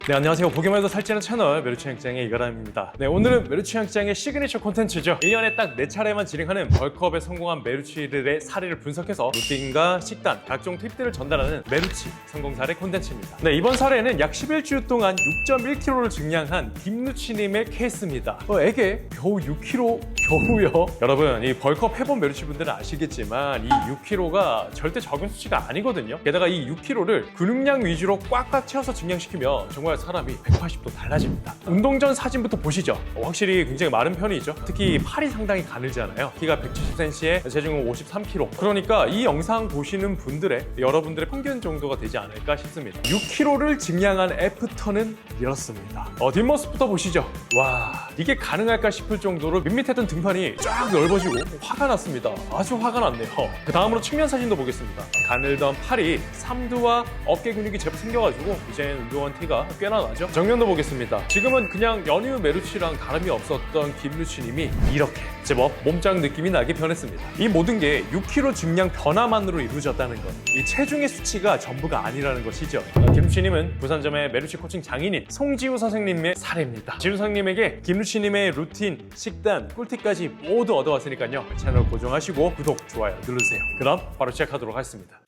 네, 안녕하세요. 보기만 해도 살찌는 채널 메루취향장의 이가람입니다. 네, 오늘은 메루취향장의 시그니처 콘텐츠죠. 1년에 딱 4차례만 진행하는 벌크업에 성공한 메루취들의 사례를 분석해서 루틴과 식단, 각종 팁들을 전달하는 메루취 성공 사례 콘텐츠입니다. 네, 이번 사례는 약 11주 동안 6.1kg를 증량한 김루취님의 케이스입니다. 에게 겨우 6kg? 겨우요? 여러분, 이 벌크업 해본 메루취분들은 아시겠지만 이 6kg가 절대 적은 수치가 아니거든요. 게다가 이 6kg를 근육량 위주로 꽉꽉 채워서 증량시키면 정말 사람이 180도 달라집니다. 운동 전 사진부터 보시죠. 확실히 굉장히 마른 편이죠. 특히 팔이 상당히 가늘잖아요. 키가 170cm에 체중은 53kg. 그러니까 이 영상 보시는 분들의 여러분들의 평균 정도가 되지 않을까 싶습니다. 6kg를 증량한 애프터는 이렇습니다. 뒷모습부터 보시죠. 와, 이게 가능할까 싶을 정도로 밋밋했던 등판이 쫙 넓어지고 화가 났습니다. 아주 화가 났네요. 그 다음으로 측면 사진도 보겠습니다. 가늘던 팔이 삼두와 어깨 근육이 제법 생겨가지고 이제는 운동한 티가 꽤나 나죠. 정면도 보겠습니다. 지금은 그냥 연유 메루취랑 다름이 없었던 김루취님이 이렇게 제법 몸짱 느낌이 나게 변했습니다. 이 모든 게 6kg 증량 변화만으로 이루어졌다는 것. 이 체중의 수치가 전부가 아니라는 것이죠. 김루취님은 부산점의 메루취 코칭 장인인 송지우 선생님의 사례입니다. 지우 선생님에게 김루취님의 루틴, 식단, 꿀팁까지 모두 얻어왔으니까요. 채널 고정하시고 구독, 좋아요 누르세요. 그럼 바로 시작하도록 하겠습니다.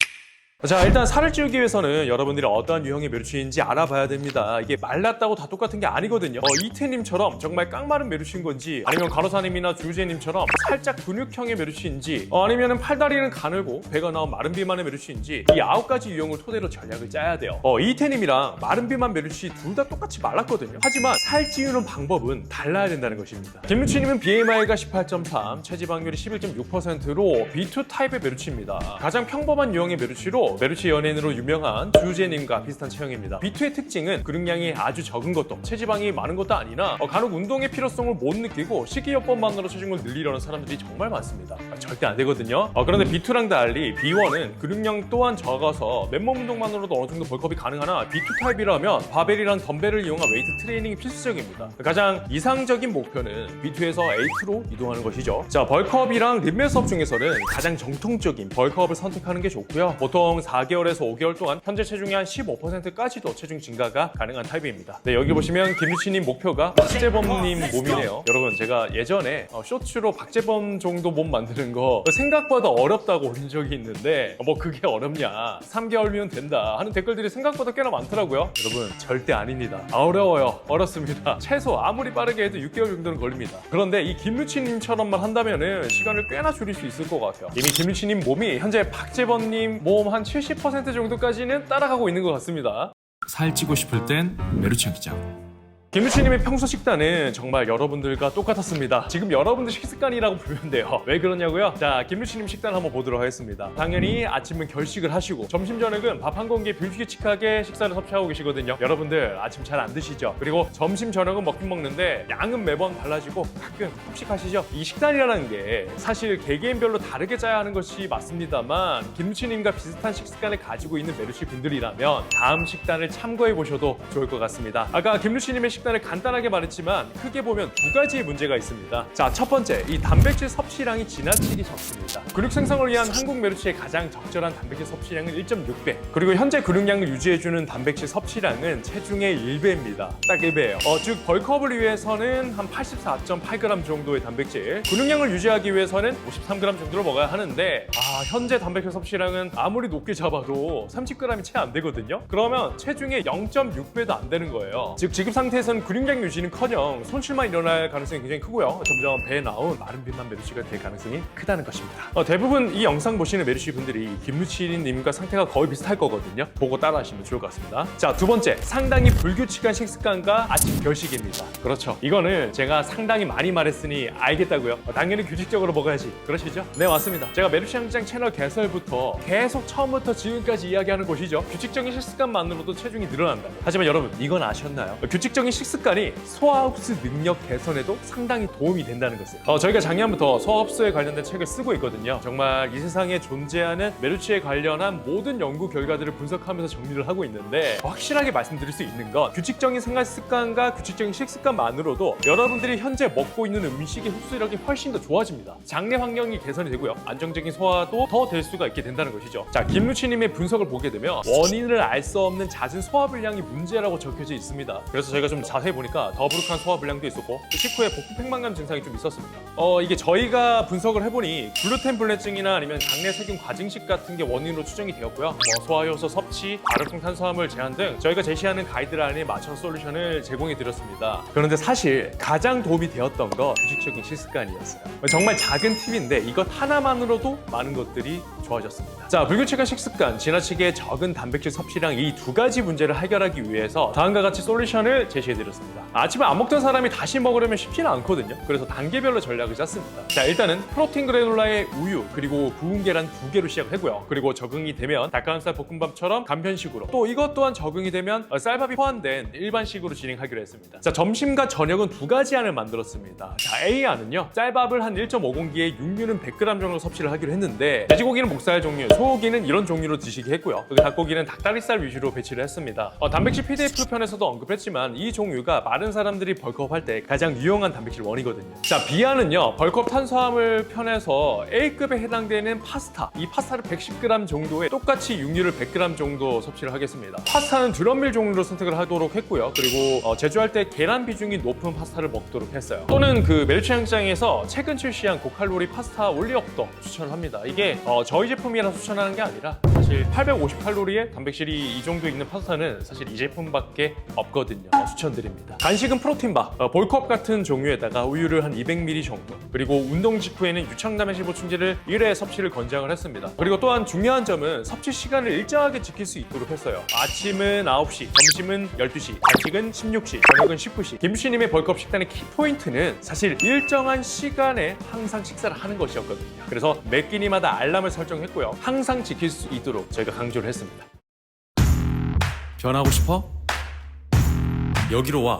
자, 일단 살을 찌우기 위해서는 여러분들이 어떠한 유형의 메루취인지 알아봐야 됩니다. 이게 말랐다고 다 똑같은 게 아니거든요. 이태님처럼 정말 깡마른 메루취인 건지, 아니면 간호사님이나 주제님처럼 살짝 근육형의 메루취인지, 아니면 팔다리는 가늘고 배가 나온 마른 비만의 메루취인지, 이 9가지 유형을 토대로 전략을 짜야 돼요. 이태님이랑 마른 비만 메루취 둘 다 똑같이 말랐거든요. 하지만 살 찌우는 방법은 달라야 된다는 것입니다. 김루취님은 BMI가 18.3, 체지방률이 11.6%로 B2 타입의 메루취입니다. 가장 평범한 유형의 메루취로 메루취 연예인으로 유명한 주제님과 비슷한 체형입니다. B2의 특징은 근육량이 아주 적은 것도 체지방이 많은 것도 아니나 간혹 운동의 필요성을 못 느끼고 식이요법만으로 체중을 늘리려는 사람들이 정말 많습니다. 절대 안 되거든요. 그런데 B2랑 달리 B1은 근육량 또한 적어서 맨몸 운동만으로도 어느 정도 벌크업이 가능하나 B2 타입이라면 바벨이랑 덤벨을 이용한 웨이트 트레이닝이 필수적입니다. 가장 이상적인 목표는 B2에서 A2로 이동하는 것이죠. 자, 벌크업이랑 림매수업 중에서는 가장 정통적인 벌크업을 선택하는 게 좋고요. 보통 4개월에서 5개월 동안 현재 체중의 한 15%까지도 체중 증가가 가능한 타입입니다. 네, 여기 보시면 김루취님 목표가 박재범님 몸이네요. 여러분, 제가 예전에 쇼츠로 박재범 정도 몸 만드는 거 생각보다 어렵다고 올린 적이 있는데 뭐 그게 어렵냐, 3개월이면 된다 하는 댓글들이 생각보다 꽤나 많더라고요. 여러분, 절대 아닙니다. 어려워요. 어렵습니다. 최소 아무리 빠르게 해도 6개월 정도는 걸립니다. 그런데 이 김루취님처럼만 한다면은 시간을 꽤나 줄일 수 있을 것 같아요. 이미 김루취님 몸이 현재 박재범님 몸 한 70% 정도까지는 따라가고 있는 것 같습니다. 살찌고 싶을 땐 메루취향장. 김루취님의 평소 식단은 정말 여러분들과 똑같았습니다. 지금 여러분들 식습관이라고 부르면 돼요. 왜 그러냐고요? 자, 김루취님 식단 한번 보도록 하겠습니다. 당연히 아침은 결식을 하시고 점심 저녁은 밥 한 공기에 불규칙하게 식사를 섭취하고 계시거든요. 여러분들 아침 잘 안 드시죠? 그리고 점심 저녁은 먹긴 먹는데 양은 매번 달라지고 가끔 폭식하시죠? 이 식단이라는 게 사실 개개인별로 다르게 짜야 하는 것이 맞습니다만 김루취님과 비슷한 식습관을 가지고 있는 메루취 분들이라면 다음 식단을 참고해 보셔도 좋을 것 같습니다. 아까 김루취님의 식단을 간단하게 말했지만 크게 보면 두 가지의 문제가 있습니다. 자, 첫 번째, 이 단백질 섭취량이 지나치게 적습니다. 근육 생성을 위한 한국 메루취의 가장 적절한 단백질 섭취량은 1.6배. 그리고 현재 근육량을 유지해주는 단백질 섭취량은 체중의 1배입니다. 딱 1배예요. 즉 벌크업을 위해서는 한 84.8g 정도의 단백질, 근육량을 유지하기 위해서는 53g 정도를 먹어야 하는데 현재 단백질 섭취량은 아무리 높게 잡아도 30g이 채 안 되거든요. 그러면 체중의 0.6배도 안 되는 거예요. 즉 지금 상태에서는 근육량 유지는커녕 손실만 일어날 가능성이 굉장히 크고요. 점점 배에 나온 마른 비만 메루취가 될 가능성이 크다는 것입니다. 대부분 이 영상 보시는 메루취 분들이 김루취님과 상태가 거의 비슷할 거거든요. 보고 따라하시면 좋을 것 같습니다. 자, 두 번째, 상당히 불규칙한 식습관과 아침 결식입니다. 그렇죠. 이거는 제가 상당히 많이 말했으니 알겠다고요. 당연히 규칙적으로 먹어야지. 그러시죠? 네, 맞습니다. 제가 메루취향장 채널 개설부터 계속 처음부터 지금까지 이야기하는 곳이죠. 규칙적인 식습관만으로도 체중이 늘어난다. 하지만 여러분, 이건 아셨나요? 규칙적인 식습관이 소화흡수 능력 개선에도 상당히 도움이 된다는 것을 저희가 작년부터 소화흡수에 관련된 책을 쓰고 있거든요. 정말 이 세상에 존재하는 메르치에 관련한 모든 연구 결과들을 분석하면서 정리를 하고 있는데 확실하게 말씀드릴 수 있는 건 규칙적인 생활 습관과 규칙적인 식습관만으로도 여러분들이 현재 먹고 있는 음식의 흡수력이 훨씬 더 좋아집니다. 장내 환경이 개선이 되고요. 안정적인 소화도 더 될 수가 있게 된다는 것이죠. 자, 김루치님의 분석을 보게 되면 원인을 알 수 없는 잦은 소화불량이 문제라고 적혀져 있습니다. 그래서 저희가 좀 자세히 보니까 더부룩한 소화불량도 있었고 식후에 복부 팽만감 증상이 좀 있었습니다. 이게 저희가 분석을 해보니 글루텐 불내증이나 아니면 장내 세균 과증식 같은 게 원인으로 추정이 되었고요. 소화효소 섭취, 발효성 탄수화물 제한 등 저희가 제시하는 가이드라인에 맞춰 솔루션을 제공해 드렸습니다. 그런데 사실 가장 도움이 되었던 거 규칙적인 식습관이었어요. 정말 작은 팁인데 이것 하나만으로도 많은 것들이 좋아졌습니다. 자, 불규칙한 식습관, 지나치게 적은 단백질 섭취량 이 두 가지 문제를 해결하기 위해서 다음과 같이 솔루션을 제시해 드렸습니다. 아침에 안 먹던 사람이 다시 먹으려면 쉽지는 않거든요. 그래서 단계별로 전략을 짰습니다. 자, 일단은 프로틴 그래놀라에 우유 그리고 구운 계란 2개로 시작을 했고요. 그리고 적응이 되면 닭가슴살 볶음밥처럼 간편식으로, 또 이것 또한 적응이 되면 쌀밥이 포함된 일반식으로 진행하기로 했습니다. 자, 점심과 저녁은 2가지 안을 만들었습니다. 자, A안은요, 쌀밥을 한 1.5공기에 육류는 100g 정도 섭취를 하기로 했는데 돼지고기는 목살 종류, 소고기는 이런 종류로 드시게 했고요. 닭고기는 닭다리살 위주로 배치를 했습니다. 단백질 PDF 편에서도 언급했지만 이 종류가 마른 사람들이 벌크업할 때 가장 유용한 단백질 원이거든요. 자, B안은요, 벌크업 탄수화물 편에서 A급에 해당되는 파스타, 이 파스타를 110g 정도에 똑같이 육류를 100g 정도 섭취를 하겠습니다. 파스타는 드럼밀 종류로 선택을 하도록 했고요. 그리고 제조할 때 계란 비중이 높은 파스타를 먹도록 했어요. 또는 그 멜치 향장에서 최근 출시한 고칼로리 파스타 올리억도 추천을 합니다. 이게 저희 제품이라 추천하는 게 아니라 사실 850칼로리의 단백질이 이 정도 있는 파스타는 사실 이 제품밖에 없거든요. 추천드립니다. 간식은 프로틴바, 볼컵 같은 종류에다가 우유를 한 200ml 정도, 그리고 운동 직후에는 유청단백질 보충제를 1회 섭취를 권장을 했습니다. 그리고 또한 중요한 점은 섭취 시간을 일정하게 지킬 수 있도록 했어요. 아침은 9시, 점심은 12시, 간식은 16시, 저녁은 19시. 김씨님의 벌크업 식단의 키포인트는 사실 일정한 시간에 항상 식사를 하는 것이었거든요. 그래서 매 끼니마다 알람을 설정했고요. 항상 지킬 수 있도록 저희가 강조를 했습니다. 변하고 싶어? 여기로 와.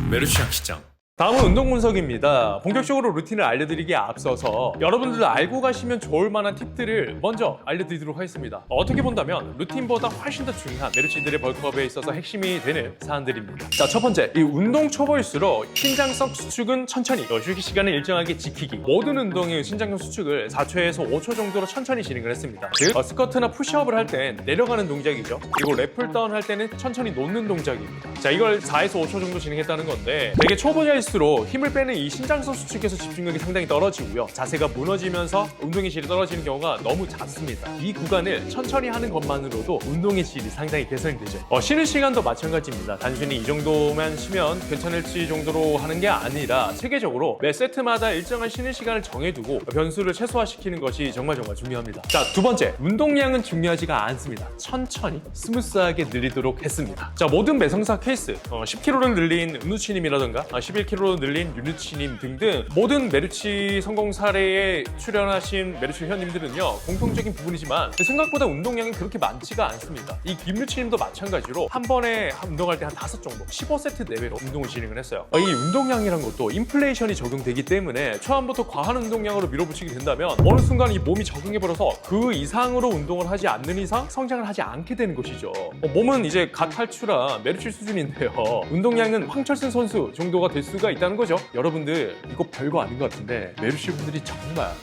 메르치 양식장. 다음은 운동 분석입니다. 본격적으로 루틴을 알려드리기에 앞서서 여러분들도 알고 가시면 좋을 만한 팁들을 먼저 알려드리도록 하겠습니다. 어떻게 본다면 루틴보다 훨씬 더 중요한 메르치들의 벌크업에 있어서 핵심이 되는 사안들입니다. 자, 첫 번째, 이 운동 초보일수록 신장성 수축은 천천히, 휴식 시간을 일정하게 지키기. 모든 운동의 신장성 수축을 4초에서 5초 정도로 천천히 진행을 했습니다. 즉, 스쿼트나 푸시업을 할 땐 내려가는 동작이죠. 그리고 랩풀다운 할 때는 천천히 놓는 동작입니다. 자, 이걸 4에서 5초 정도 진행했다는 건데 되게 초보자일수록 힘을 빼는 이 신장성 수축에서 집중력이 상당히 떨어지고요. 자세가 무너지면서 운동의 질이 떨어지는 경우가 너무 잦습니다. 이 구간을 천천히 하는 것만으로도 운동의 질이 상당히 개선이 되죠. 쉬는 시간도 마찬가지입니다. 단순히 이 정도만 쉬면 괜찮을지 정도로 하는 게 아니라 체계적으로 매 세트마다 일정한 쉬는 시간을 정해두고 변수를 최소화시키는 것이 정말 중요합니다. 자, 두 번째, 운동량은 중요하지가 않습니다. 천천히 스무스하게 늘리도록 했습니다. 자, 모든 매성사 케이스, 10kg를 늘린 은우치님이라던가 11kg 늘린 윤우치님 등등 모든 메르치 성공 사례에 출연하신 메르치 회원님들은요, 공통적인 부분이지만 생각보다 운동량이 그렇게 많지가 않습니다. 이 김루치님도 마찬가지로 한 번에 운동할 때 한 5 정도 15세트 내외로 운동을 진행을 했어요. 이 운동량이란 것도 인플레이션이 적용되기 때문에 초반부터 과한 운동량으로 밀어붙이게 된다면 어느 순간 이 몸이 적응해버려서 그 이상으로 운동을 하지 않는 이상 성장을 하지 않게 되는 것이죠. 몸은 이제 갓 탈출한 메르치 수준인데요, 운동량은 황철승 선수 정도가 될 수가 있다는 거죠. 여러분들 이거 별거 아닌 것 같은데 메르치 분들이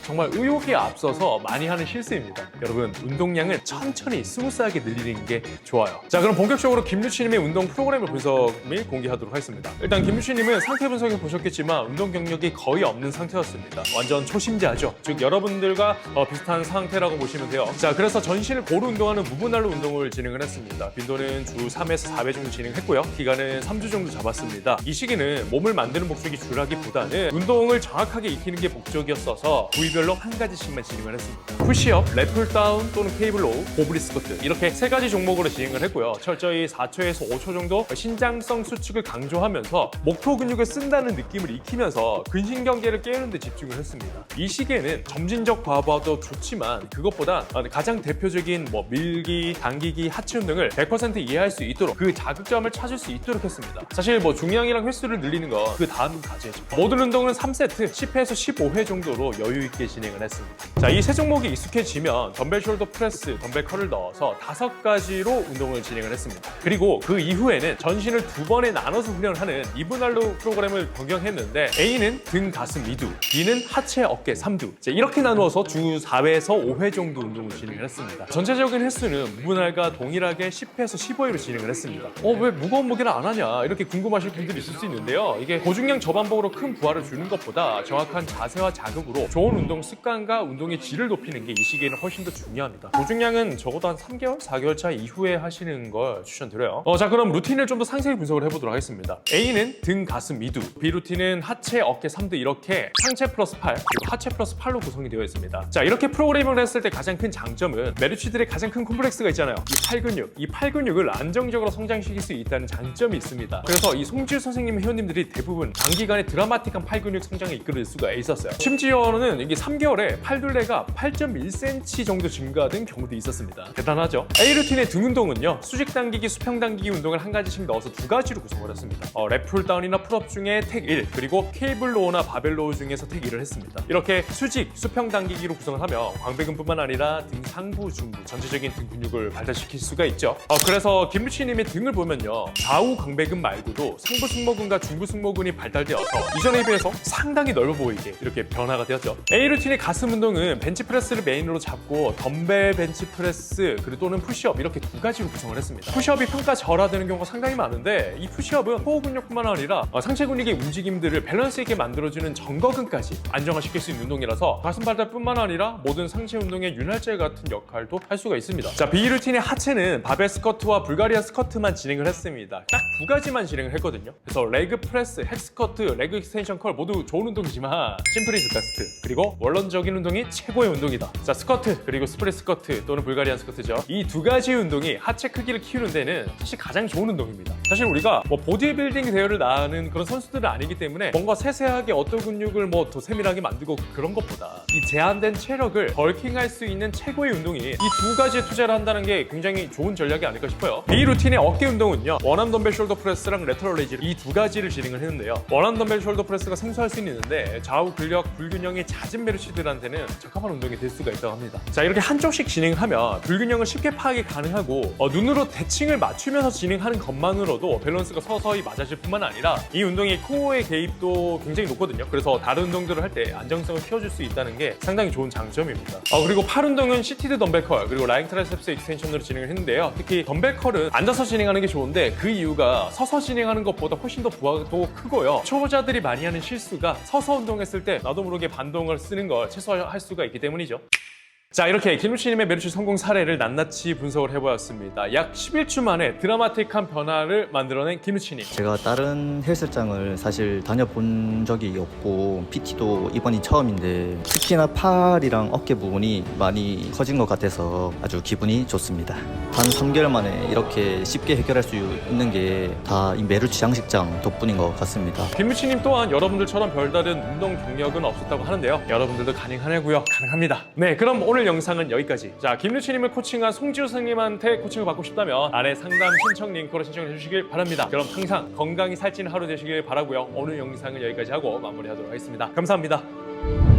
정말 의욕에 앞서서 많이 하는 실수입니다. 여러분, 운동량은 천천히 스무스하게 늘리는 게 좋아요. 자, 그럼 본격적으로 김루치님의 운동 프로그램을 분석 및 공개하도록 하겠습니다. 일단 김루치님은 상태 분석에 보셨겠지만 운동 경력이 거의 없는 상태였습니다. 완전 초심자죠. 즉 여러분들과 비슷한 상태라고 보시면 돼요. 자, 그래서 전신을 고루 운동하는 무분할로 운동을 진행을 했습니다. 빈도는 주 3에서 4회 정도 진행했고요. 기간은 3주 정도 잡았습니다. 이 시기는 몸을 만들 만드는 목적이 주라기보다는 운동을 정확하게 익히는 게 목적이었어서 부위별로 한 가지씩만 진행을 했습니다. 푸시업, 랩풀다운 또는 케이블로우, 고브리 스쿼트 이렇게 세 가지 종목으로 진행을 했고요. 철저히 4초에서 5초 정도 신장성 수축을 강조하면서 목표 근육을 쓴다는 느낌을 익히면서 근신경계를 깨우는 데 집중을 했습니다. 이 시기에는 점진적 과부하도 좋지만 그것보다 가장 대표적인 밀기, 당기기, 하체 운동을 100% 이해할 수 있도록 그 자극점을 찾을 수 있도록 했습니다. 사실 중량이랑 횟수를 늘리는 거 그 다음 과제죠. 모든 운동은 3세트 10회에서 15회 정도로 여유 있게 진행을 했습니다. 자, 이 세 종목이 익숙해지면 덤벨 숄더 프레스, 덤벨 컬을 넣어서 5가지로 운동을 진행을 했습니다. 그리고 그 이후에는 전신을 2번에 나눠서 훈련을 하는 이분할로 프로그램을 변경했는데 A는 등, 가슴, 미두, B는 하체, 어깨, 삼두 이렇게 나누어서 주 4회에서 5회 정도 운동을 진행을 했습니다. 전체적인 횟수는 무분할과 동일하게 10회에서 15회로 진행을 했습니다. 왜 무거운 무게를 안 하냐 이렇게 궁금하실 분들이 있을 수 있는데요. 이게 고중량 저반복으로 큰 부하를 주는 것보다 정확한 자세와 자극으로 좋은 운동 습관과 운동의 질을 높이는 게 이 시기에는 훨씬 더 중요합니다. 고중량은 적어도 한 3개월, 4개월 차 이후에 하시는 걸 추천드려요. 자, 그럼 루틴을 좀 더 상세히 분석을 해보도록 하겠습니다. A는 등, 가슴, 미두, B 루틴은 하체, 어깨, 삼두 이렇게 상체 플러스 팔 그리고 하체 플러스 팔로 구성이 되어 있습니다. 자, 이렇게 프로그래밍을 했을 때 가장 큰 장점은 메르치들의 가장 큰 콤플렉스가 있잖아요. 이 팔 근육을 안정적으로 성장시킬 수 있다는 장점이 있습니다. 그래서 이 송지우 선생님 회원님들이 대부분 단기간에 드라마틱한 팔 근육 성장을 이끌어낼 수가 있었어요. 심지어는 이게 3개월에 팔둘레가 8.1cm 정도 증가된 경우도 있었습니다. 대단하죠? A 루틴의 등 운동은요, 수직 당기기, 수평 당기기 운동을 한 가지씩 넣어서 2가지로 구성을 했습니다. 랩 풀다운이나 풀업 중에 택 1, 그리고 케이블 로우나 바벨 로우 중에서 택 1을 했습니다. 이렇게 수직, 수평 당기기로 구성을 하면 광배근뿐만 아니라 등 상부, 중부 전체적인 등 근육을 발달시킬 수가 있죠. 그래서 김루치님의 등을 보면요, 좌우 광배근 말고도 상부 승모근과 중부 승모근이 발달되어서 이전에 비해서 상당히 넓어 보이게 이렇게 변화가 되었죠. A 루틴의 가슴 운동은 벤치프레스를 메인으로 잡고 덤벨 벤치프레스 그리고 또는 푸시업 이렇게 2가지로 구성을 했습니다. 푸시업이 평가절하되는 경우가 상당히 많은데 이 푸시업은 호흡 근육뿐만 아니라 상체 근육의 움직임들을 밸런스 있게 만들어주는 정거근까지 안정화시킬 수 있는 운동이라서 가슴 발달뿐만 아니라 모든 상체 운동의 윤활제 같은 역할도 할 수가 있습니다. 자, B 루틴의 하체는 바벨 스쿼트와 불가리아 스쿼트만 진행을 했습니다. 딱 2가지만 진행을 했거든요. 그래서 레그 프레스, 헥 스쿼트, 레그 익스텐션 컬 모두 좋은 운동이지만 심플 이즈 베스트 그리고 원론적인 운동이 최고의 운동이다. 자, 스쿼트 그리고 스프릿 스쿼트 또는 불가리안 스쿼트죠. 이 2가지 운동이 하체 크기를 키우는 데는 사실 가장 좋은 운동입니다. 사실 우리가 보디빌딩 대회를 나가는 그런 선수들은 아니기 때문에 뭔가 세세하게 어떤 근육을 더 세밀하게 만들고 그런 것보다 이 제한된 체력을 벌킹할 수 있는 최고의 운동이 이 2가지에 투자를 한다는 게 굉장히 좋은 전략이 아닐까 싶어요. B 루틴의 어깨 운동은요, 원암 덤벨 숄더 프레스랑 레터럴 레이즈 이 2가지를 진행을 했는데요. 원암 덤벨 숄더 프레스가 생소할 수는 있는데 좌우 근력 불균형이 잦은 메르치들한테는 적합한 운동이 될 수가 있다고 합니다. 자, 이렇게 한쪽씩 진행하면 불균형을 쉽게 파악이 가능하고 눈으로 대칭을 맞추면서 진행하는 것만으로도 밸런스가 서서히 맞아질 뿐만 아니라 이 운동이 코어의 개입도 굉장히 높거든요. 그래서 다른 운동들을 할 때 안정성을 키워줄 수 있다는 게 상당히 좋은 장점입니다. 그리고 팔 운동은 시티드 덤벨 컬 그리고 라잉 트라이셉스 익스텐션으로 진행을 했는데요. 특히 덤벨 컬은 앉아서 진행하는 게 좋은데 그 이유가 서서 진행하는 것보다 훨씬 더 부하도 크고요. 초보자들이 많이 하는 실수가 서서 운동했을 때 나도 모르게 반동을 쓰는 걸 최소화할 수가 있기 때문이죠. 자, 이렇게 김루치님의 메르치 성공 사례를 낱낱이 분석을 해보았습니다. 약 11주 만에 드라마틱한 변화를 만들어낸 김루치님. 제가 다른 헬스장을 사실 다녀본 적이 없고 PT도 이번이 처음인데 특히나 팔이랑 어깨 부분이 많이 커진 것 같아서 아주 기분이 좋습니다. 한 3개월 만에 이렇게 쉽게 해결할 수 있는 게 다 이 메르치 양식장 덕분인 것 같습니다. 김루치님 또한 여러분들처럼 별다른 운동 경력은 없었다고 하는데요. 여러분들도 가능하냐고요? 가능합니다. 네, 그럼 오늘 영상은 여기까지. 자, 김루치님을 코칭한 송지우 선생님한테 코칭을 받고 싶다면 아래 상담 신청 링크로 신청해 주시길 바랍니다. 그럼 항상 건강히 살찌는 하루 되시길 바라고요. 오늘 영상은 여기까지 하고 마무리하도록 하겠습니다. 감사합니다.